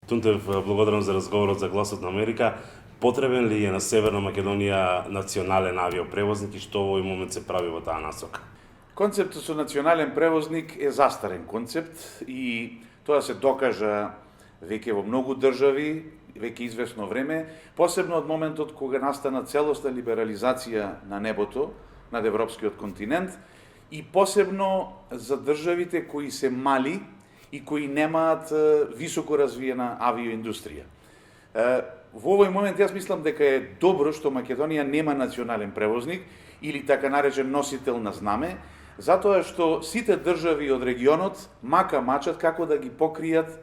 Тунтев, благодарам за разговорот за Гласот на Америка. Потребен ли е на Северна Македонија национален авиопревозник и што во овој момент се прави во таа насока? Концептот со национален превозник е застарен концепт и тоа се докажа веќе во многу држави, веќе известно време, посебно од моментот кога настана целосна либерализација на небото над европскиот континент и посебно за државите кои се мали и кои немаат високо развиена авиоиндустрија. Во овој момент јас мислам дека е добро што Македонија нема национален превозник или така наречен носител на знаме, затоа што сите држави од регионот мачат како да ги покријат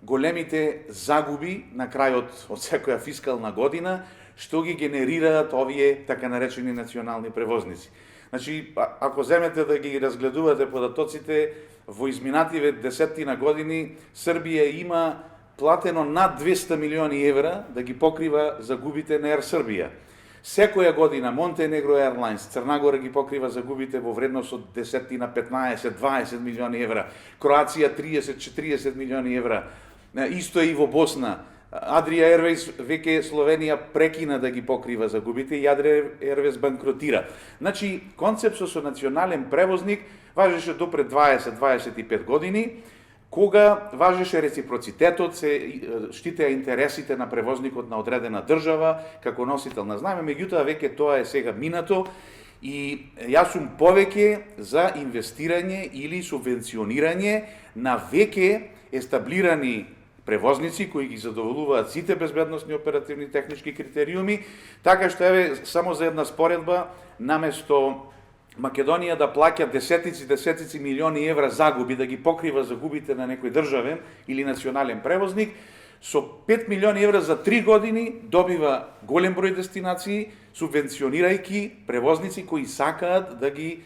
големите загуби на крајот од секоја фискална година, што ги генерираат овие така наречени национални превозници. Значи, ако земете да ги разгледувате податоците, во изминативе десеттина години Србија има платено над 200 милиони евра да ги покрива загубите на Air Serbia. Секоја година Montenegro Airlines, Црна Гора ги покрива загубите во вредност од десетина, 15, 20 милиони евра, Кроација 30-40 милиони евра, исто и во Босна. Adria Airways веќе Словенија прекина да ги покрива загубите и Adria Airways банкротира. Значи, концептот со национален превозник важеше до пред 20-25 години, кога важеше реципроцитетот, се штитеа интересите на превозникот на одредена држава како носител на знаме, меѓутоа веќе тоа е сега минато и јас сум повеќе за инвестирање или субвенционирање на веќе естаблирани превозници кои ги задоволуваат сите безбедносни оперативни технички критериуми, така што еве само за една споредба, наместо Македонија да плаќа десетици милиони евра загуби, да ги покрива загубите на некој државен или национален превозник, со 5 милиони евра за 3 години добива голем број дестинации, субвенционирајќи превозници кои сакаат да ги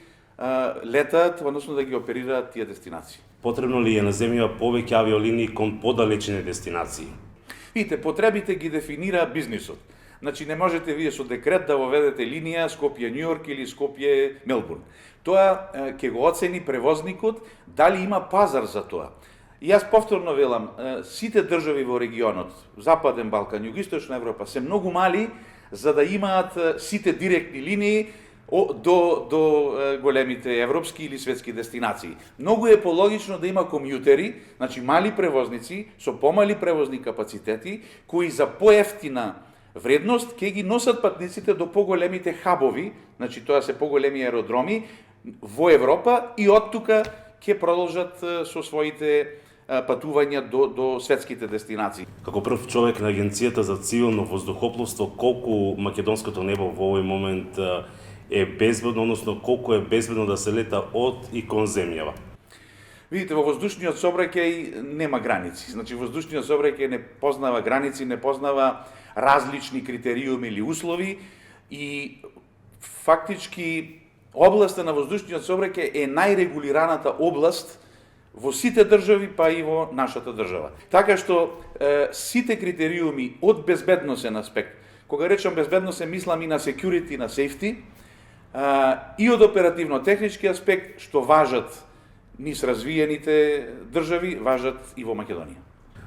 летаат, односно да ги оперираат тие дестинации. Потребно ли е на земјава повеќе авиолинии кон подалечни дестинации? Видите, потребите ги дефинира бизнисот. Значи, не можете вие со декрет да воведете линија Скопје-Њујорк или Скопје-Мелбурн. Тоа ќе го оцени превозникот дали има пазар за тоа. И јас повторно велам, сите држави во регионот, Западен Балкан, Југоисточна Европа, се многу мали за да имаат сите директни линии до големите европски или светски дестинации. Многу е пологично да има комјутери, значи мали превозници со помали превозни капацитети, кои за поевтина вредност ќе ги носат патниците до поголемите хабови, значи тоа се поголеми аеродроми во Европа и од тука ќе продолжат со своите патувања до светските дестинации. Како прв човек на Агенцијата за цивилно воздухопловство, колку македонското небо во овој момент е безбедно, односно колку е безбедно да се лета од и кон земјава? Видите, во воздушниот сообраќај нема граници. Значи, воздушниот сообраќај не познава граници, не познава различни критериуми или услови и фактички областа на воздушниот сообраќај е најрегулираната област во сите држави, па и во нашата држава. Така што сите критериуми од безбедносен аспект, кога речам безбедносен, мислам и на security, на safety, и од оперативно-технички аспект, што важат низ развиените држави, важат и во Македонија.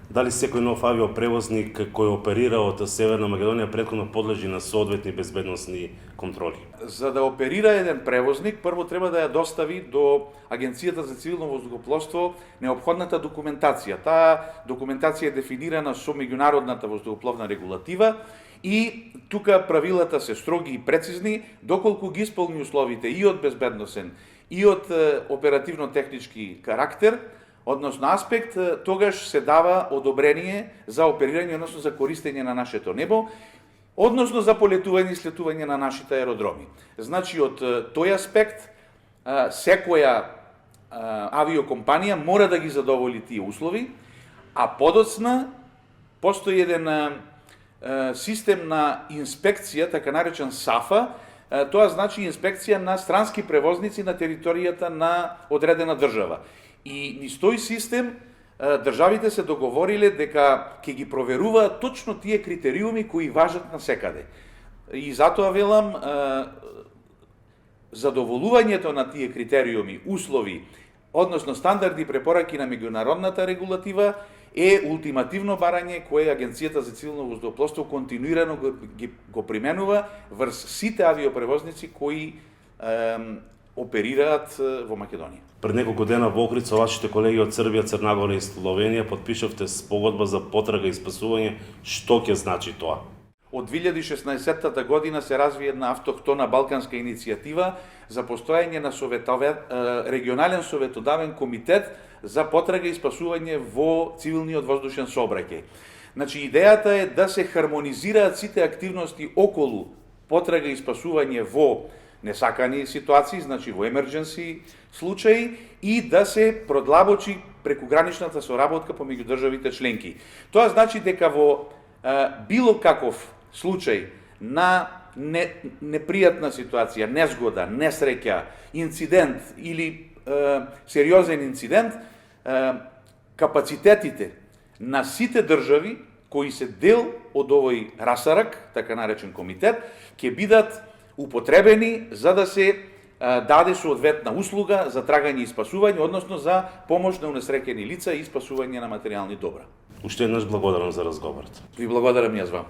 Дали секој нов авиопревозник кој оперира од Северна Македонија претходно подлежи на соодветни безбедносни контроли? За да оперира еден превозник, прво треба да ја достави до Агенцијата за цивилно воздухопловство неопходната документација. Таа документација е дефинирана со меѓународната воздухопловна регулатива и тука правилата се строги и прецизни, доколку ги исполни условите и од безбедносен и од оперативно-технички карактер, односно аспект, тогаш се дава одобрение за оперирање, односно за користење на нашето небо, односно за полетување и слетување на нашите аеродроми. Значи, од тој аспект, секоја авиокомпанија мора да ги задоволи тие услови, а подоцна постои еден систем на инспекција, така наречен САФА, тоа значи инспекција на странски превозници на територијата на одредена држава. И низ тој систем државите се договориле дека ќе ги проверуваат точно тие критериуми кои важат на секаде. И затоа велам, задоволувањето на тие критериуми, услови, односно стандарди и препораки на меѓународната регулатива е ултимативно барање кое Агенцијата за цивилно воздухопловство континуирано го применува врз сите авиопревозници кои оперираат во Македонија. Пред неколку дена во Охрид со вашите колеги од Србија, Црна Гора и Словенија подпишавте спогодба за потрага и спасување. Што ќе значи тоа? Од 2016 година се разви една автохтона балканска иницијатива за постојање на регионален советодавен комитет за потрага и спасување во цивилниот воздушен сообраќај. Значи, идејата е да се хармонизираат сите активности околу потрага и спасување во несакани ситуации, значи во емердженси случаи, и да се продлабочи прекуграничната соработка помеѓу државите членки. Тоа значи дека во било каков случај на непријатна ситуација, незгода, несреќа, инцидент или сериозен инцидент, капацитетите на сите држави кои се дел од овој расарак, така наречен комитет, ќе бидат употребени за да се даде соодветна услуга за трагање и спасување, односно за помош на унесреќени лица и спасување на материјални добра. Уште еднаш благодарам за разговорот. Ви благодарам јас вам.